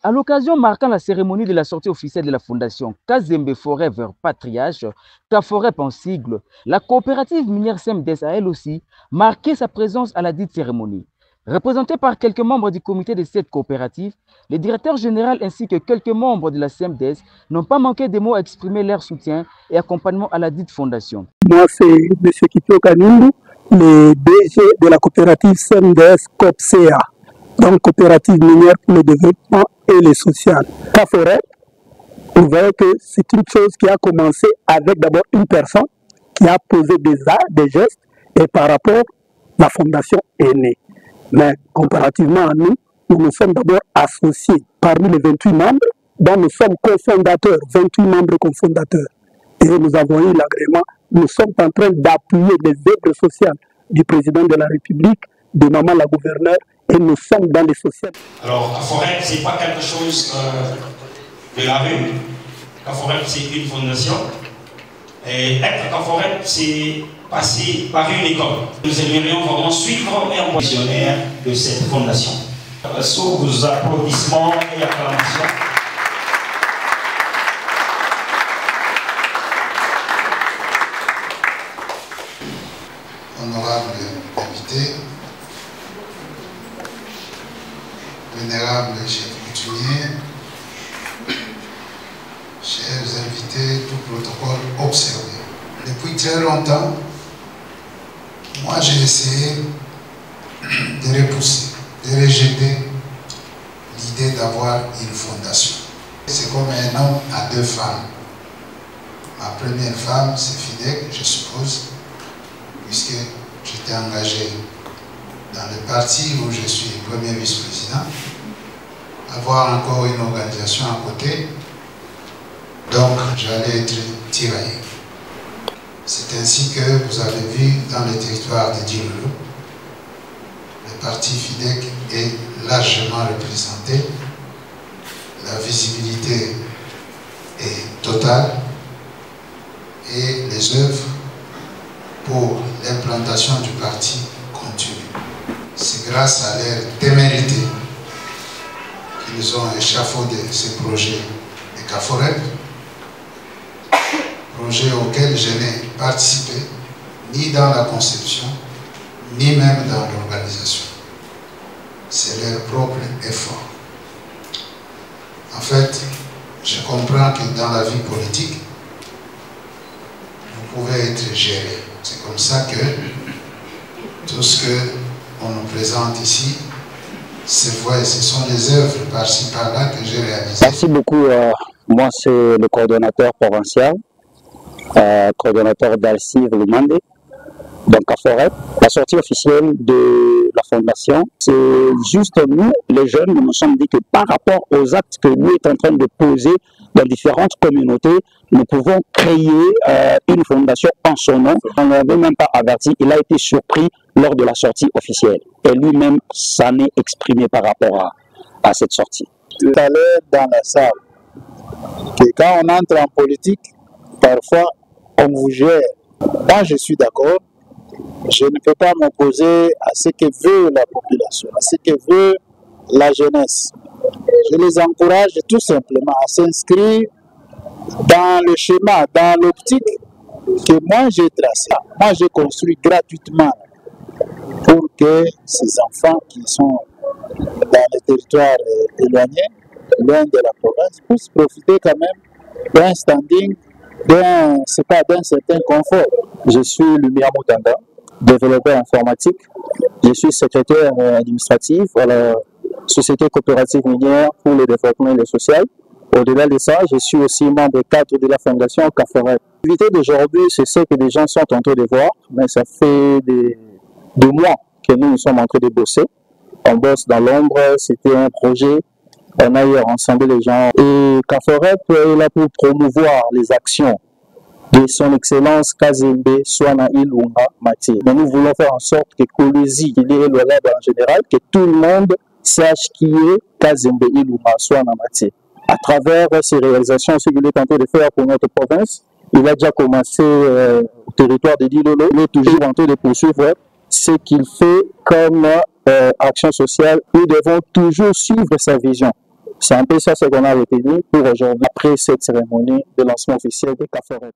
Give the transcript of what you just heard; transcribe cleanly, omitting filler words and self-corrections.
À l'occasion marquant la cérémonie de la sortie officielle de la fondation Kazembe Forever Patriage, Kaforep en sigle, la coopérative minière CMDS a elle aussi marqué sa présence à la dite cérémonie. Représenté par quelques membres du comité de cette coopérative, le directeur général ainsi que quelques membres de la CMDS n'ont pas manqué de mots à exprimer leur soutien et accompagnement à la dite fondation. Moi, c'est M. Kipio Kanundu, le DG de la coopérative CMDS COPCA, donc coopérative minière pour le développement et le social. Kaforep, vous voyez que c'est une chose qui a commencé avec d'abord une personne qui a posé des actes, des gestes, et par rapport, la fondation est née. Mais comparativement à nous, nous nous sommes d'abord associés parmi les 28 membres, dont nous sommes cofondateurs, 28 membres cofondateurs. Et nous avons eu l'agrément, nous sommes en train d'appuyer les œuvres sociales du président de la République, de Maman la gouverneure, et nous sommes dans les sociales. Alors, Kaforep, ce n'est pas quelque chose de la rue. Kaforep, c'est une fondation. Et être Kaforep, c'est passer par une école. Nous aimerions vraiment suivre un visionnaire de cette fondation. Sous vos applaudissements et acclamations. Honorable invité, vénérable chef coutumier, chers invités, tout protocole observé. Depuis très longtemps, moi j'ai essayé de repousser, de rejeter l'idée d'avoir une fondation. C'est comme un homme à deux femmes. Ma première femme, c'est Fidek, je suppose, puisque j'étais engagé dans le parti où je suis premier vice-président, avoir encore une organisation à côté, donc j'allais être tiraillé. C'est ainsi que vous avez vu dans le territoire de Djilolo, le parti FIDEC est largement représenté, la visibilité est totale et les œuvres pour l'implantation du parti continuent. C'est grâce à leur témérité qu'ils ont échafaudé ces projets de Kaforep, projet auquel je n'ai participé ni dans la conception, ni même dans l'organisation. C'est leur propre effort. En fait, je comprends que dans la vie politique, vous pouvez être géré. C'est comme ça que tout ce qu'on nous présente ici, ce sont les œuvres par-ci par-là que j'ai réalisées. Merci beaucoup. Moi, c'est le coordonnateur provincial. Coordonnateur d'Alcive Lumande, donc à Forêt. La sortie officielle de la fondation, c'est juste nous, les jeunes, nous nous sommes dit que par rapport aux actes que nous sommes en train de poser dans différentes communautés, nous pouvons créer une fondation en son nom. On ne l'avait même pas averti, il a été surpris lors de la sortie officielle. Et lui-même s'en est exprimé par rapport à cette sortie. Tout à l'heure dans la salle, que quand on entre en politique, parfois, on vous gère. Moi, je suis d'accord. Je ne peux pas m'opposer à ce que veut la population, à ce que veut la jeunesse. Je les encourage tout simplement à s'inscrire dans le schéma, dans l'optique que moi j'ai tracé. Moi, j'ai construit gratuitement pour que ces enfants qui sont dans les territoires éloignés, loin de la province, puissent profiter quand même d'un standing, d'un certain confort. Je suis Lumière Moutanda, développeur informatique. Je suis secrétaire administratif à la Société coopérative minière pour le développement et le social. Au-delà de ça, je suis aussi membre cadre de la fondation Kaforep. L'activité d'aujourd'hui, c'est ce que les gens sont en train de voir, mais ça fait des mois que nous sommes en train de bosser. On bosse dans l'ombre, c'était un projet. On a eu ensemble les gens. Et Kaforep est là pour promouvoir les actions de son excellence Kazembe Swana Ilunga Mati. Mais nous voulons faire en sorte que Kolosi, qu'il est le en général, que tout le monde sache qui est Kazembe Ilunga Swana Mati. À travers ces réalisations, ce qu'il est tenté de faire pour notre province, il a déjà commencé au territoire de Djilolo. Il est toujours en train de poursuivre ce qu'il fait comme action sociale. Nous devons toujours suivre sa vision. C'est un peu ça ce qu'on a retenu pour aujourd'hui, après cette cérémonie de lancement officiel de CAFOREP.